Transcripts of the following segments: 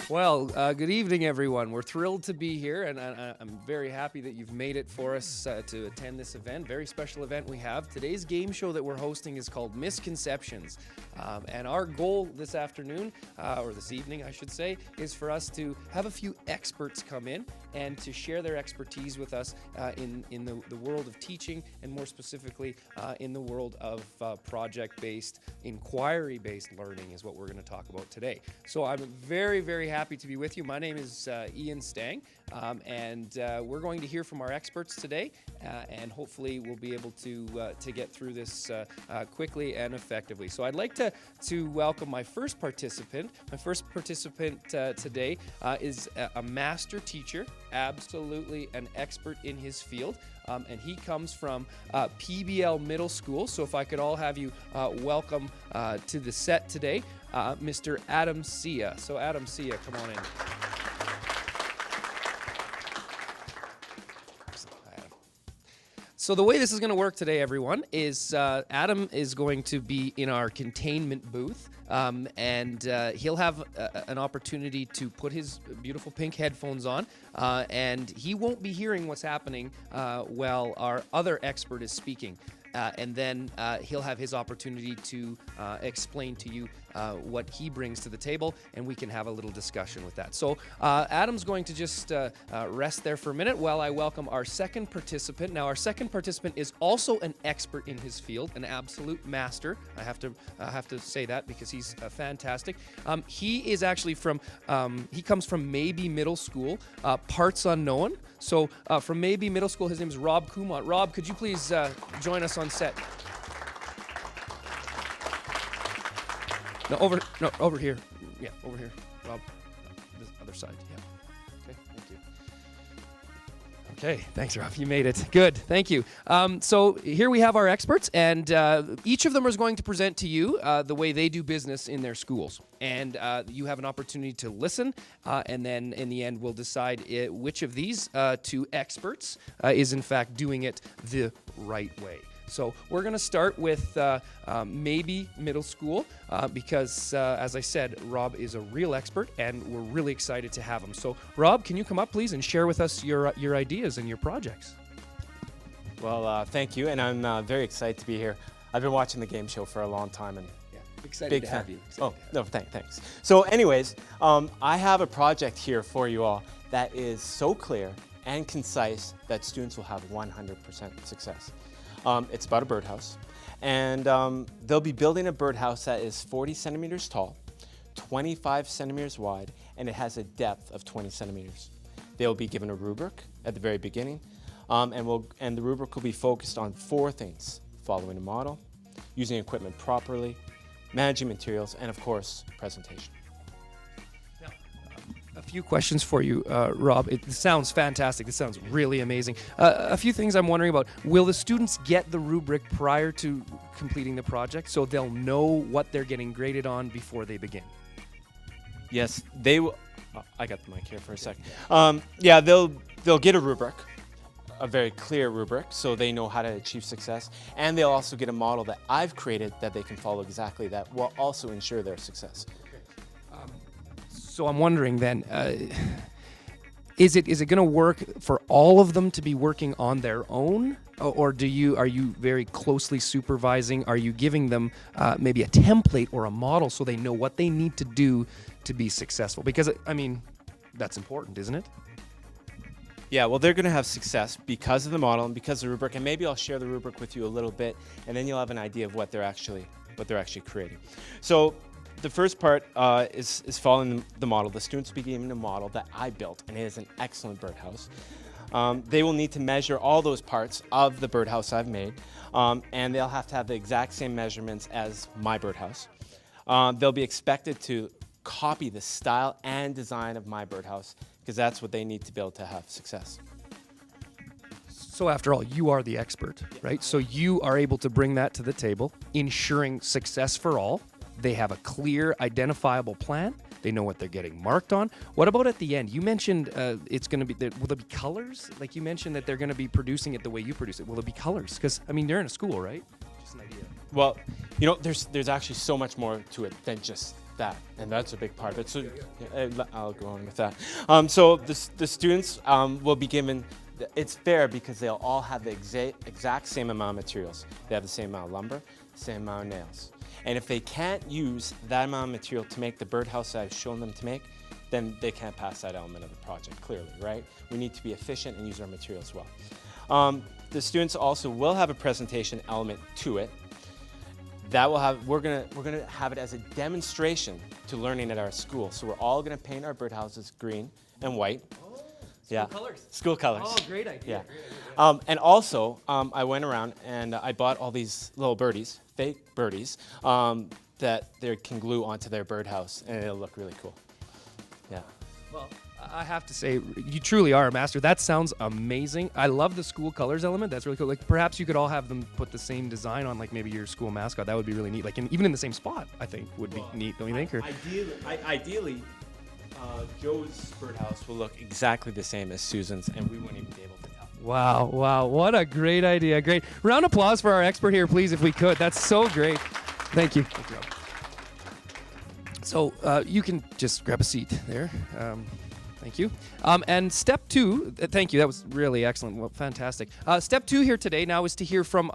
Well, good evening, everyone. We're thrilled to be here, and I'm very happy that you've made it for us to attend this event. Very special event we have. Today's game show that we're hosting is called Misconceptions, and our goal this afternoon, or this evening, I should say, is for us to have a few experts come in and to share their expertise with us in the world of teaching, and more specifically in the world of project-based, inquiry-based learning is what we're going to talk about today. So I'm very, very happy to be with you. My name is Ian Stang, and we're going to hear from our experts today, and hopefully we'll be able to get through this quickly and effectively. So I'd like to welcome my first participant. My first participant today is a master teacher, absolutely an expert in his field, and he comes from PBL Middle School. So if I could all have you welcome to the set today, Mr. Adam Sia. So Adam Sia, come on in. So the way this is going to work today, everyone, is Adam is going to be in our containment booth, and he'll have an opportunity to put his beautiful pink headphones on, and he won't be hearing what's happening while our other expert is speaking. And then he'll have his opportunity to explain to you what he brings to the table, and we can have a little discussion with that. So Adam's going to just rest there for a minute while I welcome our second participant. Now, our second participant is also an expert in his field, an absolute master. I have to say that because he's fantastic. He is actually he comes from Maybe Middle School, parts unknown. So from Maybe Middle School, his name is Rob Kumont. Rob, could you please join us on set? Over here. Yeah, over here. Rob, this other side. Yeah. Okay, thank you. Okay, thanks, Rob. You made it. Good, thank you. So here we have our experts, and each of them is going to present to you the way they do business in their schools. And you have an opportunity to listen, and then in the end, we'll decide which of these two experts is in fact doing it the right way. So we're going to start with Maybe Middle School because, as I said, Rob is a real expert, and we're really excited to have him. So, Rob, can you come up, please, and share with us your ideas and your projects? Well, thank you, and I'm very excited to be here. I've been watching the game show for a long time, and excited to have you. Thanks. So anyways, I have a project here for you all that is so clear and concise that students will have 100% success. It's about a birdhouse, and they'll be building a birdhouse that is 40 centimeters tall, 25 centimeters wide, and it has a depth of 20 centimeters. They'll be given a rubric at the very beginning, and the rubric will be focused on 4 things: following a model, using equipment properly, managing materials, and of course, presentation. A few questions for you, Rob. It sounds fantastic. This sounds really amazing. A few things I'm wondering about. Will the students get the rubric prior to completing the project so they'll know what they're getting graded on before they begin? Yes, they will. I got the mic here for a second. Yeah, they'll get a rubric, a very clear rubric, so they know how to achieve success, and they'll also get a model that I've created that they can follow exactly, that will also ensure their success. So I'm wondering then, is it going to work for all of them to be working on their own, or are you very closely supervising? Are you giving them maybe a template or a model so they know what they need to do to be successful? Because I mean, that's important, isn't it? Yeah, well, they're going to have success because of the model and because of the rubric, and maybe I'll share the rubric with you a little bit, and then you'll have an idea of what they're actually creating. So the first part is following the model. The students will be given a model that I built, and it is an excellent birdhouse. They will need to measure all those parts of the birdhouse I've made, and they'll have to have the exact same measurements as my birdhouse. They'll be expected to copy the style and design of my birdhouse, because that's what they need to be able to have success. So after all, you are the expert, right? So you are able to bring that to the table, ensuring success for all. They have a clear, identifiable plan. They know what they're getting marked on. What about at the end? You mentioned it's going to be, will there be colors? Like you mentioned that they're going to be producing it the way you produce it. Will there be colors? Because, I mean, they're in a school, right? Just an idea. Well, you know, there's actually so much more to it than just that, and that's a big part of it. So I'll go on with that. So the students will be given, it's fair because they'll all have the exact same amount of materials. They have the same amount of lumber, same amount of nails. And if they can't use that amount of material to make the birdhouse that I've shown them to make, then they can't pass that element of the project, clearly, right? We need to be efficient and use our materials well. The students also will have a presentation element to it. That will have, we're gonna have it as a demonstration to learning at our school. So we're all gonna paint our birdhouses green and white. School colors. School colors. Oh, great idea. Yeah. Great idea. And also, I went around and I bought all these little birdies, fake birdies, that they can glue onto their birdhouse, and it'll look really cool. Yeah. Well, I have to say, you truly are a master. That sounds amazing. I love the school colors element. That's really cool. Like, perhaps you could all have them put the same design on, like maybe your school mascot. That would be really neat. Like, even in the same spot, I think would be neat. Don't you think? Or Ideally, Joe's birdhouse will look exactly the same as Susan's, and we wouldn't even be able to tell. Wow, what a great idea. Great. Round of applause for our expert here, please, if we could. That's so great. Thank you. So you can just grab a seat there. Thank you. And step two, thank you. That was really excellent. Well, fantastic. Step two here today now is to hear from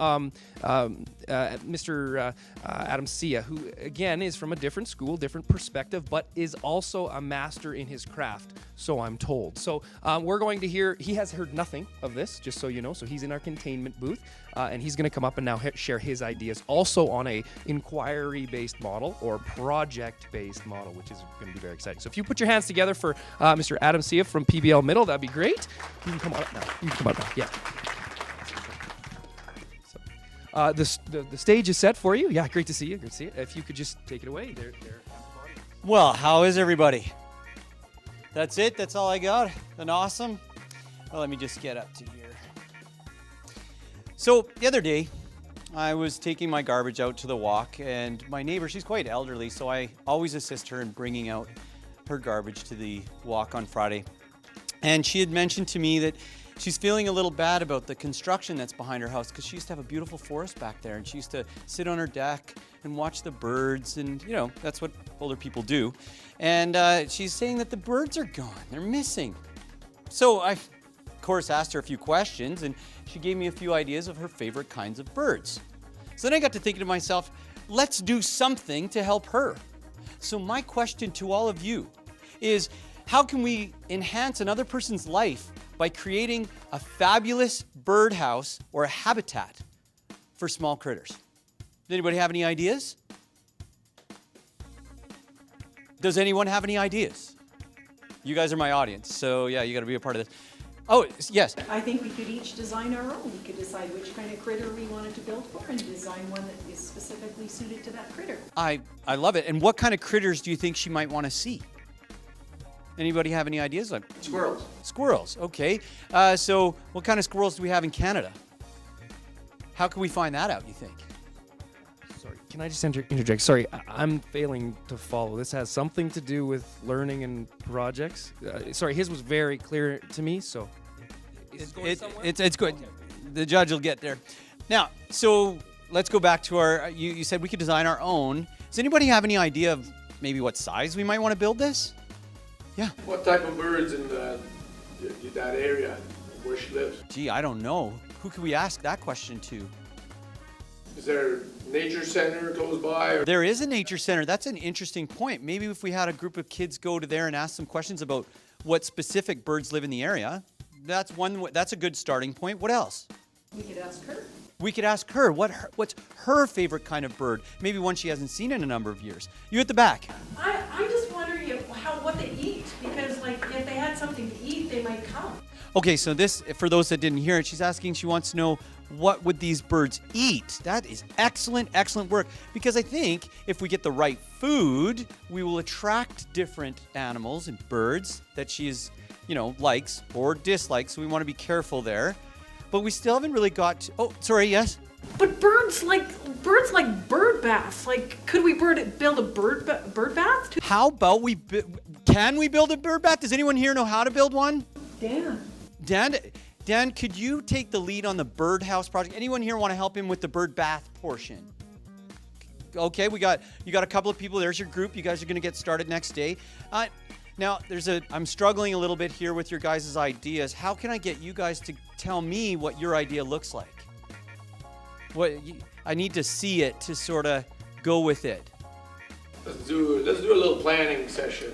Mr. Adam Sia, who again is from a different school, different perspective, but is also a master in his craft, so I'm told. So we're going to hear, he has heard nothing of this, just so you know, so he's in our containment booth, and he's going to come up and now share his ideas also on a inquiry-based model or project-based model, which is going to be very exciting. So if you put your hands together for Mr. Adam Sia from PBL Middle, that'd be great. You can come on up now. You can come on up now. Yeah. The stage is set for you. Yeah, great to see you. Great to see you. If you could just take it away. There. Well, how is everybody? That's it? That's all I got? An awesome? Well, let me just get up to here. So, the other day, I was taking my garbage out to the walk, and my neighbor, she's quite elderly, so I always assist her in bringing out her garbage to the walk on Friday. And she had mentioned to me that she's feeling a little bad about the construction that's behind her house because she used to have a beautiful forest back there, and she used to sit on her deck and watch the birds, and you know, that's what older people do. And she's saying that the birds are gone, they're missing. So I, of course, asked her a few questions, and she gave me a few ideas of her favorite kinds of birds. So then I got to thinking to myself, let's do something to help her. So my question to all of you is, how can we enhance another person's life by creating a fabulous birdhouse or a habitat for small critters? Does anybody have any ideas? Does anyone have any ideas? You guys are my audience, so yeah, you got to be a part of this. Oh, yes. I think we could each design our own. We could decide which kind of critter we wanted to build for and design one that is specifically suited to that critter. I love it. And what kind of critters do you think she might want to see? Anybody have any ideas? Squirrels. Squirrels, okay. So what kind of squirrels do we have in Canada? How can we find that out, you think? Sorry, can I just interject? Sorry, I'm failing to follow. This has something to do with learning and projects. Sorry, his was very clear to me, so. It's good. Okay. The judge will get there. Now, so let's go back to our, you said we could design our own. Does anybody have any idea of maybe what size we might want to build this? Yeah. What type of birds in that area where she lives? Gee, I don't know. Who could we ask that question to? Is there a nature center close by? Or? There is a nature center. That's an interesting point. Maybe if we had a group of kids go to there and ask some questions about what specific birds live in the area, that's a good starting point. What else? We could ask her. We could ask her what's her favorite kind of bird. Maybe one she hasn't seen in a number of years. You at the back. I'm just wondering what they eat, because like if they had something to eat, they might come. Okay, so this, for those that didn't hear it, she's asking, she wants to know, what would these birds eat? That is excellent, excellent work. Because I think if we get the right food, we will attract different animals and birds that she's, likes or dislikes. So we want to be careful there. But we still haven't really got to, oh, sorry, yes? But birds like bird baths. Like, could we build a bird bath? How about can we build a bird bath? Does anyone here know how to build one? Dan, could you take the lead on the birdhouse project? Anyone here want to help him with the bird bath portion? Okay, you got a couple of people. There's your group. You guys are going to get started next day. Now, I'm struggling a little bit here with your guys' ideas. How can I get you guys to tell me what your idea looks like? I need to see it to sort of go with it. Let's do a little planning session.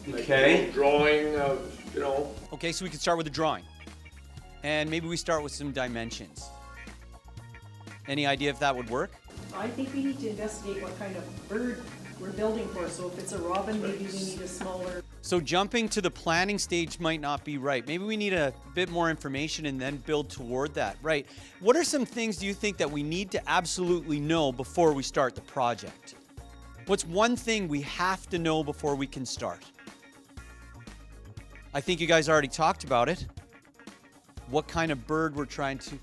Like Okay. a little drawing of, Okay, so we can start with a drawing. And maybe we start with some dimensions. Any idea if that would work? I think we need to investigate what kind of bird we're building for. So if it's a robin, maybe we need a smaller. So jumping to the planning stage might not be right. Maybe we need a bit more information and then build toward that. Right. What are some things do you think that we need to absolutely know before we start the project? What's one thing we have to know before we can start? I think you guys already talked about it. What kind of bird we're trying to,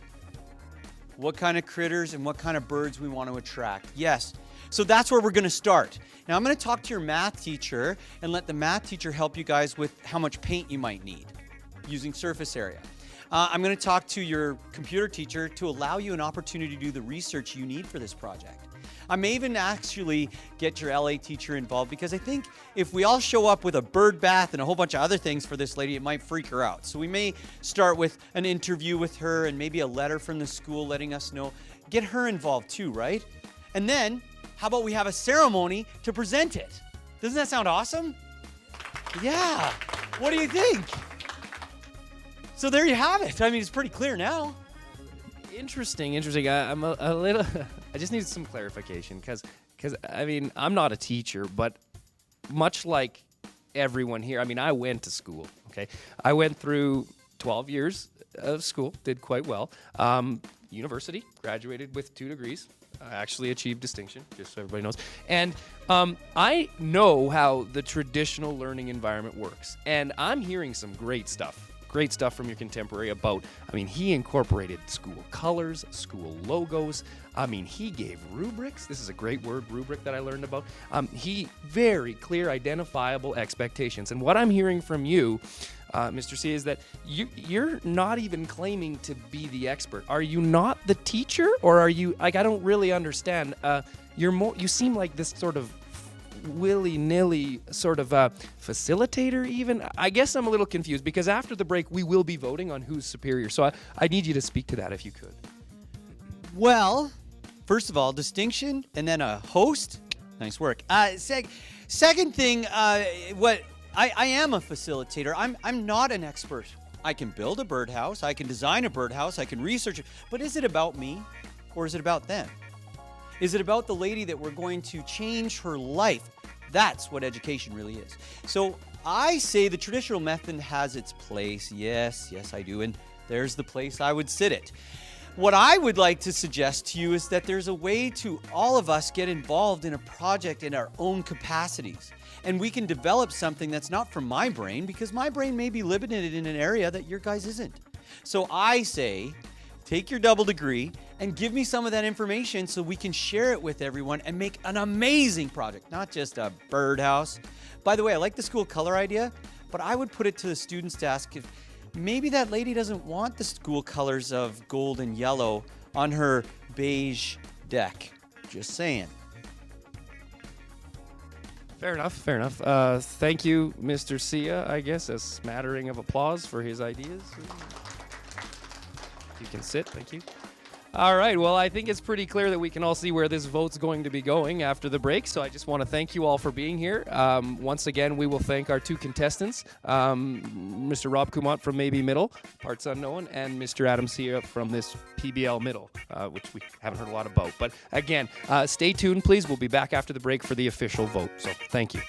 what kind of critters and what kind of birds we want to attract. Yes. So that's where we're going to start. Now I'm going to talk to your math teacher and let the math teacher help you guys with how much paint you might need using surface area. I'm going to talk to your computer teacher to allow you an opportunity to do the research you need for this project. I may even actually get your LA teacher involved because I think if we all show up with a bird bath and a whole bunch of other things for this lady, it might freak her out. So we may start with an interview with her and maybe a letter from the school letting us know. Get her involved too, right? And then, how about we have a ceremony to present it? Doesn't that sound awesome? Yeah. What do you think? So there you have it. I mean, it's pretty clear now. Interesting. I'm a little. I just need some clarification because I mean I'm not a teacher, but much like everyone here, I mean I went to school. Okay, I went through 12 years of school, did quite well. University, graduated with 2 degrees. I actually achieved distinction, just so everybody knows. And I know how the traditional learning environment works, and I'm hearing some great stuff from your contemporary about, I mean, he incorporated school colors, school logos. I mean, he gave rubrics. This is a great word, rubric, that I learned about. He very clear, identifiable expectations. And what I'm hearing from you, Mr. C, is that you're not even claiming to be the expert. Are you not the teacher, or are you, like, I don't really understand. You seem like this sort of willy-nilly sort of facilitator even. I guess I'm a little confused because after the break we will be voting on who's superior. So I need you to speak to that if you could. Well, first of all, distinction and then a host. Nice work. Second thing, what I am a facilitator. I'm not an expert. I can build a birdhouse, I can design a birdhouse, I can research it, but is it about me or is it about them? Is it about the lady that we're going to change her life? That's what education really is. So I say the traditional method has its place. Yes, I do. And there's the place I would sit it. What I would like to suggest to you is that there's a way to all of us get involved in a project in our own capacities. And we can develop something that's not from my brain because my brain may be limited in an area that your guys isn't. So I say, take your double degree and give me some of that information so we can share it with everyone and make an amazing project, not just a birdhouse. By the way, I like the school color idea, but I would put it to the students to ask if maybe that lady doesn't want the school colors of gold and yellow on her beige deck. Just saying. Fair enough. Thank you, Mr. Sia, I guess, a smattering of applause for his ideas. You can sit, thank you. All right, well, I think it's pretty clear that we can all see where this vote's going to be going after the break, so I just want to thank you all for being here. Once again, we will thank our 2 contestants, Mr. Rob Kumont from Maybe Middle, Parts Unknown, and Mr. Adam Sia from this PBL Middle, which we haven't heard a lot about. But again, stay tuned, please. We'll be back after the break for the official vote, so thank you.